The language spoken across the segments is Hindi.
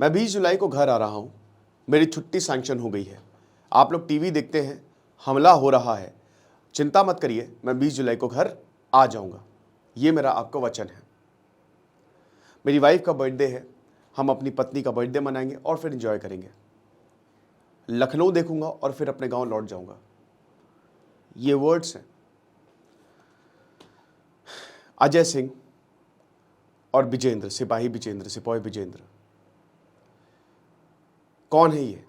मैं 20 जुलाई को घर आ रहा हूँ, मेरी छुट्टी सैंक्शन हो गई है। आप लोग टीवी देखते हैं, हमला हो रहा है, चिंता मत करिए, मैं 20 जुलाई को घर आ जाऊँगा। ये मेरा आपको वचन है। मेरी वाइफ का बर्थडे है, हम अपनी पत्नी का बर्थडे मनाएंगे और फिर एंजॉय करेंगे। लखनऊ देखूंगा और फिर अपने गांव लौट जाऊंगा। ये वर्ड्स हैं अजय सिंह और विजेंद्र, सिपाही विजेंद्र, सिपाही विजेंद्र। कौन है ये?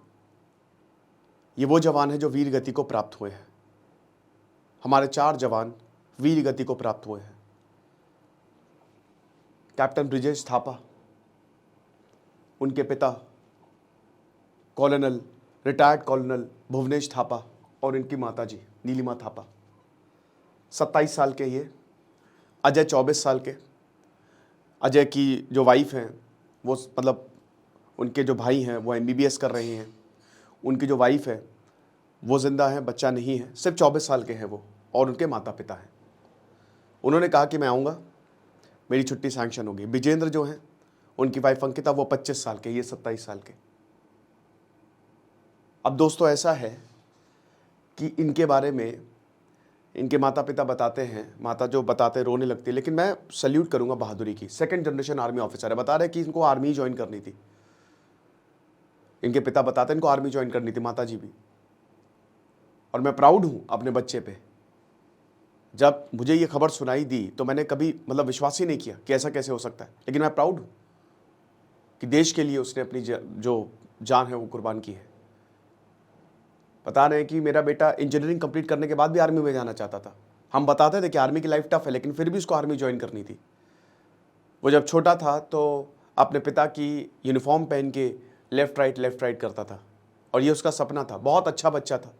वो जवान है जो वीर गति को प्राप्त हुए हैं। हमारे 4 जवान वीर गति को प्राप्त हुए हैं। कैप्टन ब्रिजेश थापा, उनके पिता कॉलोनल, रिटायर्ड कॉलोनल भुवनेश थापा और इनकी माताजी नीलिमा थापा। 27 साल के ये, अजय 24 साल के। अजय की जो वाइफ हैं वो मतलब उनके जो भाई हैं वो MBBS कर रहे हैं। उनकी जो वाइफ है वो ज़िंदा है, बच्चा नहीं है, सिर्फ 24 साल के हैं वो, और उनके माता पिता हैं। उन्होंने कहा कि मैं आऊँगा, मेरी छुट्टी सैंक्शन होगी। विजेंद्र जो हैं, उनकी वाइफ अंकिता, वो 25 साल के, ये 27 साल के। अब दोस्तों ऐसा है कि इनके बारे में इनके माता पिता बताते हैं, माता जो बताते रोने लगती है, लेकिन मैं सल्यूट करूंगा बहादुरी की। 2nd जनरेशन आर्मी ऑफिसर है, बता रहे कि इनको आर्मी ज्वाइन करनी थी। इनके पिता बताते हैं इनको आर्मी ज्वाइन करनी थी, माता जी भी। और मैं प्राउड हूं अपने बच्चे पे। जब मुझे ये खबर सुनाई दी तो मैंने कभी मतलब विश्वास ही नहीं किया कि ऐसा कैसे हो सकता है, लेकिन मैं प्राउड हूं कि देश के लिए उसने अपनी जो जान है वो कुर्बान की है। बता रहे हैं कि मेरा बेटा इंजीनियरिंग कंप्लीट करने के बाद भी आर्मी में जाना चाहता था। हम बताते थे कि आर्मी की लाइफ टफ है, लेकिन फिर भी उसको आर्मी ज्वाइन करनी थी। वो जब छोटा था तो अपने पिता की यूनिफॉर्म पहन के लेफ्ट राइट करता था, और ये उसका सपना था। बहुत अच्छा बच्चा था,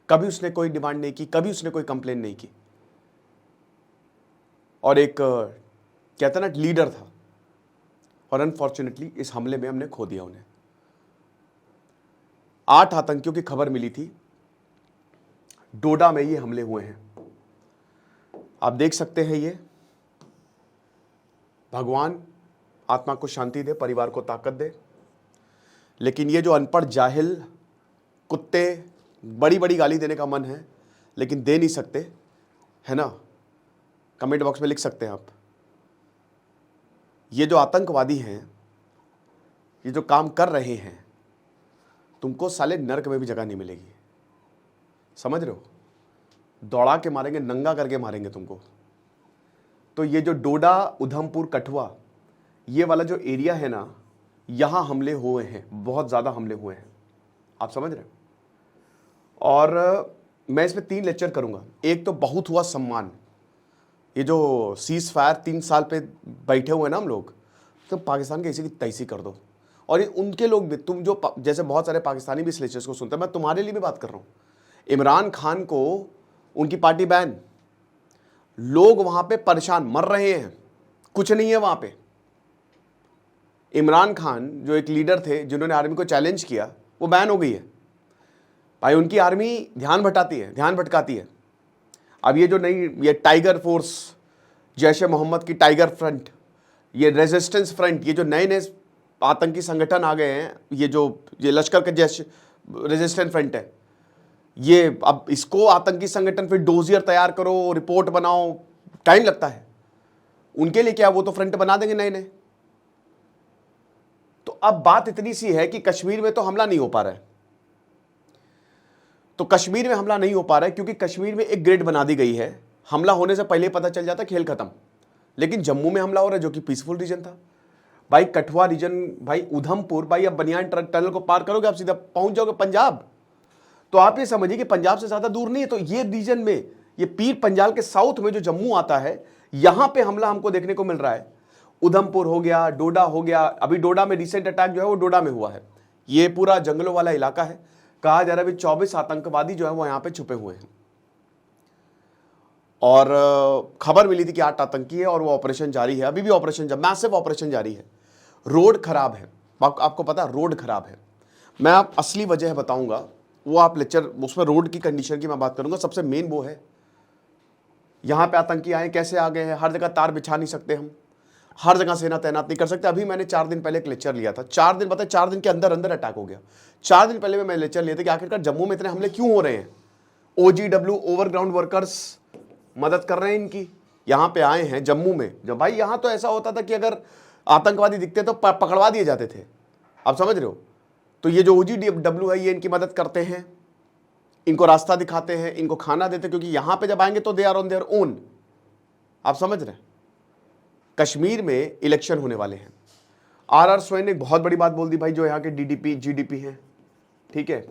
कभी उसने कोई डिमांड नहीं की, कभी उसने कोई कंप्लेन नहीं की, और एक कहता ना लीडर था। और अनफॉर्चुनेटली इस हमले में हमने खो दिया उन्हें। 8 आतंकियों की खबर मिली थी, डोडा में ये हमले हुए हैं। आप देख सकते हैं, ये भगवान आत्मा को शांति दे, परिवार को ताकत दे। लेकिन ये जो अनपढ़ जाहिल कुत्ते, बड़ी बड़ी गाली देने का मन है लेकिन दे नहीं सकते, है ना? कमेंट बॉक्स में लिख सकते हैं आप। ये जो आतंकवादी हैं, ये जो काम कर रहे हैं, तुमको साले नर्क में भी जगह नहीं मिलेगी। समझ रहे हो? दौड़ा के मारेंगे, नंगा करके मारेंगे तुमको। तो ये जो डोडा, उधमपुर, कठुआ, ये वाला जो एरिया है ना, यहां हमले हुए हैं, बहुत ज्यादा हमले हुए हैं। आप समझ रहे हो? और मैं इसमें 3 लेक्चर करूंगा। एक तो बहुत हुआ सम्मान, ये जो सीज फायर 3 साल पे बैठे हुए ना हम लोग, तो पाकिस्तान के इसी की तैसी कर दो। और ये उनके लोग भी, तुम जो जैसे बहुत सारे पाकिस्तानी भी इस लेक्चर्स को सुनते हैं, मैं तुम्हारे लिए भी बात कर रहा हूँ। इमरान खान को उनकी पार्टी बैन, लोग वहां पे परेशान मर रहे हैं, कुछ नहीं है वहां पे। इमरान खान जो एक लीडर थे जिन्होंने आर्मी को चैलेंज किया, वो बैन हो गई है भाई। उनकी आर्मी ध्यान भटकाती है। अब ये जो नई ये टाइगर फोर्स, जैश ए मोहम्मद की टाइगर फ्रंट, ये रेजिस्टेंस फ्रंट, ये जो नए नए आतंकी संगठन आ गए हैं, ये लश्कर के जैश रेजिस्टेंस फ्रंट है, ये अब इसको आतंकी संगठन फिर डोजियर तैयार करो, रिपोर्ट बनाओ, टाइम लगता है। उनके लिए क्या, वो तो फ्रंट बना देंगे नए नए। तो अब बात इतनी सी है कि कश्मीर में तो हमला नहीं हो पा रहा है। तो कश्मीर में हमला नहीं हो पा रहा है क्योंकि कश्मीर में एक ग्रिड बना दी गई है। हमला होने से पहले पता चल जाता खेल खत्म। लेकिन जम्मू में हमला हो रहा है जो कि पीसफुल रीजन था भाई। कठुआ रीजन भाई, उधमपुर भाई, अब बनियान टनल को पार करोगे आप सीधा पहुंच जाओगे पंजाब। तो आप ये समझिए कि पंजाब से ज्यादा दूर नहीं है। तो ये रीजन में, ये पीर पंजाल के साउथ में जो जम्मू आता है, यहां पे हमला हमको देखने को मिल रहा है। उधमपुर हो गया, डोडा हो गया। अभी डोडा में रिसेंट अटैक जो है वो डोडा में हुआ है। ये पूरा जंगलों वाला इलाका है। कहा जा रहा है 24 आतंकवादी जो है वो यहां पे छुपे हुए हैं। और खबर मिली थी कि 8 आतंकी है और वो ऑपरेशन जारी है, अभी भी ऑपरेशन, मैसिव ऑपरेशन जारी है। रोड खराब है, आपको पता है रोड खराब है। मैं आप असली वजह बताऊंगा, वो आप लेक्चर, उसमें रोड की कंडीशन की मैं बात करूंगा। सबसे मेन वो है, यहां पे आतंकी आए, कैसे आ गए हैं, हर जगह तार बिछा नहीं सकते हम। हर जगह सेना तैनात नहीं कर सकते। अभी मैंने 4 दिन पहले एक लेक्चर लिया था, 4 दिन, पता है 4 दिन के अंदर अंदर अटैक हो गया। 4 दिन पहले मैं लेक्चर लिया था कि आखिरकार जम्मू में इतने हमले क्यों हो रहे हैं। OGW ओवरग्राउंड वर्कर्स मदद कर रहे हैं इनकी, यहां पे आए हैं जम्मू में। जब भाई यहां तो ऐसा होता था कि अगर आतंकवादी दिखते तो पकड़वा दिए जाते थे, आप समझ रहे हो। तो ये जो OGW है ये इनकी मदद करते हैं, इनको रास्ता दिखाते हैं, इनको खाना देते, क्योंकि यहां पे जब आएंगे तो they are on their own. आप समझ रहे हैं। कश्मीर में इलेक्शन होने वाले हैं। RR सोरेन ने एक बहुत बड़ी बात बोल दी भाई, जो यहाँ के DDP GDP हैं, ठीक है।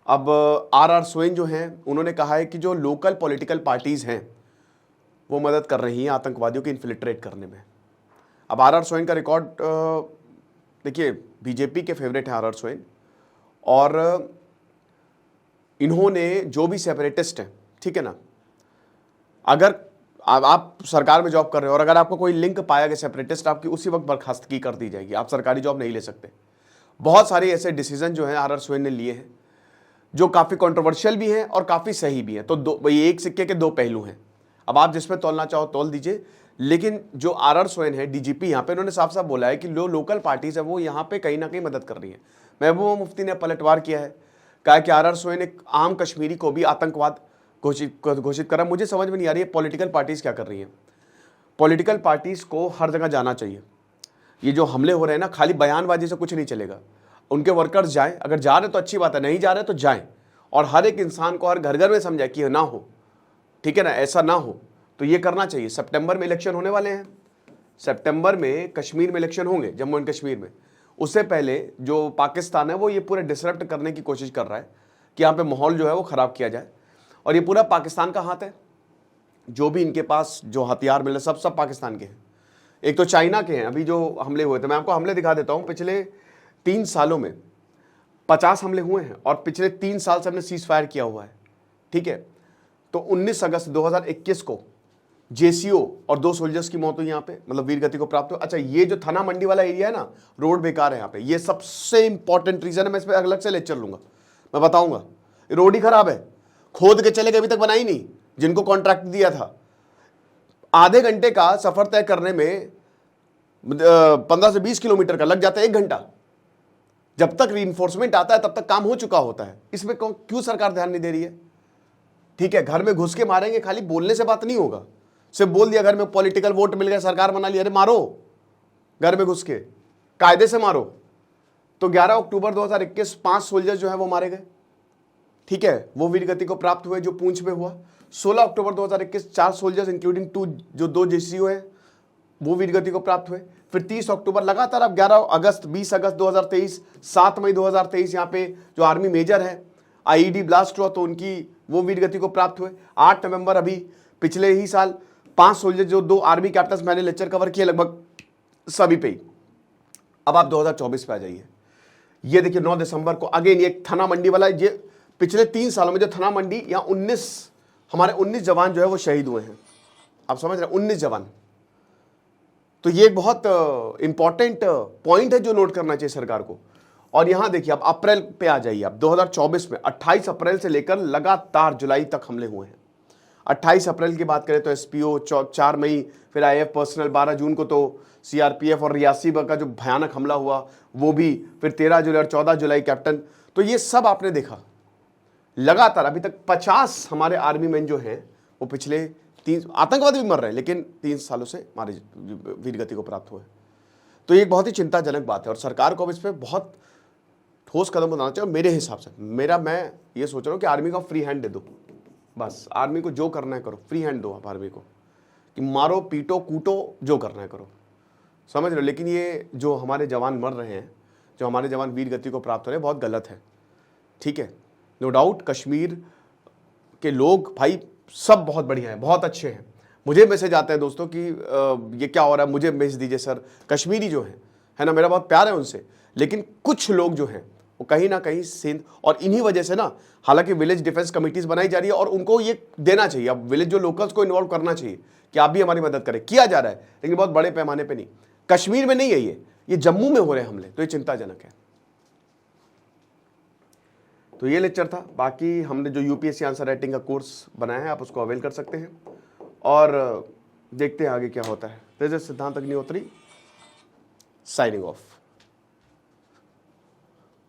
अब RR सोरेन जो हैं उन्होंने कहा है कि जो लोकल पॉलिटिकल पार्टीज हैं वो मदद कर रही हैं आतंकवादियों को इन्फिल्ट्रेट करने में। अब RR सोरेन का रिकॉर्ड देखिए, बीजेपी के फेवरेट हैं RR सोरेन, और इन्होंने जो भी सेपरेटिस्ट हैं, ठीक है ना, अगर आप सरकार में जॉब कर रहे हो और अगर आपको कोई लिंक पाया गया सेपरेटिस्ट, आपकी उसी वक्त बर्खास्तगी कर दी जाएगी, आप सरकारी जॉब नहीं ले सकते। बहुत सारे ऐसे डिसीजन जो हैं RR सोरेन ने लिए हैं जो काफ़ी कंट्रोवर्शियल भी हैं और काफ़ी सही भी हैं। तो ये एक सिक्के के दो पहलू हैं। अब आप जिसमें तोलना चाहो तोल दीजिए, लेकिन जो RR सोरेन है DGP यहाँ पे, उन्होंने साफ साफ बोला है कि जो लोकल पार्टीज है वो यहाँ पे कहीं ना कहीं मदद कर रही है। महबूबा मुफ्ती ने पलटवार किया है, कहा कि RR सोरेन एक आम कश्मीरी को भी आतंकवाद घोषित करा। मुझे समझ में नहीं आ रही है पॉलिटिकल पार्टीज क्या कर रही हैं। पॉलिटिकल पार्टीज को हर जगह जाना चाहिए। ये जो हमले हो रहे हैं ना, खाली बयानबाजी से कुछ नहीं चलेगा। उनके वर्कर्स जाएं, अगर जा रहे तो अच्छी बात है, नहीं जा रहे तो जाएं, और हर एक इंसान को हर घर घर में समझाए कि ना हो, ठीक है ना, ऐसा ना हो। तो ये करना चाहिए। सितंबर में इलेक्शन होने वाले हैं, सितंबर में कश्मीर में इलेक्शन होंगे, जम्मू एंड कश्मीर में। उससे पहले जो पाकिस्तान है वो ये पूरे डिसरप्ट करने की कोशिश कर रहा है कि यहाँ पे माहौल जो है वो ख़राब किया जाए, और ये पूरा पाकिस्तान का हाथ है। जो भी इनके पास जो हथियार मिले सब पाकिस्तान के हैं। एक तो चाइना के हैं। अभी जो हमले हुए थे, मैं आपको हमले दिखा देता हूँ। पिछले 3 सालों में 50 हमले हुए हैं, और पिछले 3 साल से हमने सीज फायर किया हुआ है, ठीक है। तो 19 अगस्त 2021 को JCO और 2 सोल्जर्स की मौत हुई यहाँ पे, मतलब वीर गति को प्राप्त हुआ। अच्छा, ये जो थाना मंडी वाला एरिया है ना, रोड बेकार है यहाँ पे, ये सबसे इंपॉर्टेंट रीजन है। मैं इस पर अलग से लेक्चर लूंगा, मैं बताऊंगा। रोड ही खराब है, खोद के चले गए, अभी तक बनाई नहीं। जिनको कॉन्ट्रैक्ट दिया था, आधे घंटे का सफर तय करने में 15 से 20 किलोमीटर का लग जाता है 1 घंटा। जब तक रीइंफोर्समेंट आता है तब तक काम हो चुका होता है। इसमें क्यों सरकार ध्यान नहीं दे रही है? ठीक है, घर में घुस के मारेंगे, खाली बोलने से बात नहीं होगा। सिर्फ बोल दिया घर में पॉलिटिकल वोट मिल गया, सरकार बना लिया, अरे मारो, घर में घुस के कायदे से मारो। तो 11 अक्टूबर 2021 5 सोल्जर जो है वो मारे गए, ठीक है, वो वीर गति को प्राप्त हुए, जो पूंछ में हुआ। 16 अक्टूबर 2021 4 सोल्जर्स इंक्लूडिंग 2 JCO है वो वीर गति को प्राप्त हुए। फिर 30 अक्टूबर लगातार, अब 11 अगस्त, 20 अगस्त 2023, 7 मई 2023 यहाँ पे जो आर्मी मेजर है IED ब्लास्ट हुआ तो उनकी वो वीर गति को प्राप्त हुए। 8 नवंबर अभी पिछले ही साल 5 सोल्जर, जो 2 आर्मी कैप्टन्स, मैंने लेक्चर कवर किए लगभग सभी पे ही। अब आप 2024 पे आ जाइए। ये देखिए 9 दिसंबर को अगेन ये थाना मंडी वाला, ये पिछले 3 सालों में जो थाना मंडी, यहाँ 19 हमारे 19 जवान जो है वो शहीद हुए हैं। आप समझ रहे हैं, 19 जवान। तो ये एक बहुत इंपॉर्टेंट पॉइंट है जो नोट करना चाहिए सरकार को। और यहां देखिए, अब अप्रैल पे आ जाइए। अब 2024 में 28 अप्रैल से लेकर लगातार जुलाई तक हमले हुए हैं। 28 अप्रैल की बात करें तो SPO, 4 मई फिर IF पर्सनल, 12 जून को तो CRPF और रियासी का जो भयानक हमला हुआ वो भी, फिर 13 जुलाई और 14 जुलाई कैप्टन। तो ये सब आपने देखा लगातार। अभी तक 50 हमारे आर्मी मैन जो हैं वो पिछले 3, आतंकवादी भी मर रहे हैं लेकिन 3 सालों से हमारे वीर गति को प्राप्त हुए। तो ये बहुत ही चिंताजनक बात है, और सरकार को अब इस पर बहुत ठोस कदम उठाना चाहिए। मेरे हिसाब से मैं ये सोच रहा हूँ कि आर्मी को फ्री हैंड दे दो, बस आर्मी को जो करना है करो, फ्री हैंड दो आप आर्मी को, कि मारो पीटो कूटो, जो करना है करो, समझ रहे हो। लेकिन ये जो हमारे जवान मर रहे हैं, जो हमारे जवान वीर गति को प्राप्त हो रहे हैं, बहुत गलत है, ठीक है। नो डाउट कश्मीर के लोग भाई सब बहुत बढ़िया हैं, बहुत अच्छे हैं। मुझे मैसेज आते हैं दोस्तों कि ये क्या हो रहा है, मुझे मैसेज दीजिए सर। कश्मीरी जो है ना, मेरा बहुत प्यार है उनसे, लेकिन कुछ लोग जो हैं वो कहीं ना कहीं सिंध, और इन्हीं वजह से ना, हालांकि विलेज डिफेंस कमिटीज बनाई जा रही है और उनको ये देना चाहिए, अब विलेज जो लोकल्स को इन्वॉल्व करना चाहिए कि आप भी हमारी मदद करें। किया जा रहा है लेकिन बहुत बड़े पैमाने पर नहीं। कश्मीर में नहीं है ये जम्मू में हो रहे हैं हमले, तो ये चिंताजनक है। तो ये लेक्चर था। बाकी हमने जो UPSC आंसर राइटिंग का कोर्स बनाया है, आप उसको अवेल कर सकते हैं। और देखते हैं आगे क्या होता है। दिस इज सिद्धांत अग्निहोत्री साइनिंग ऑफ।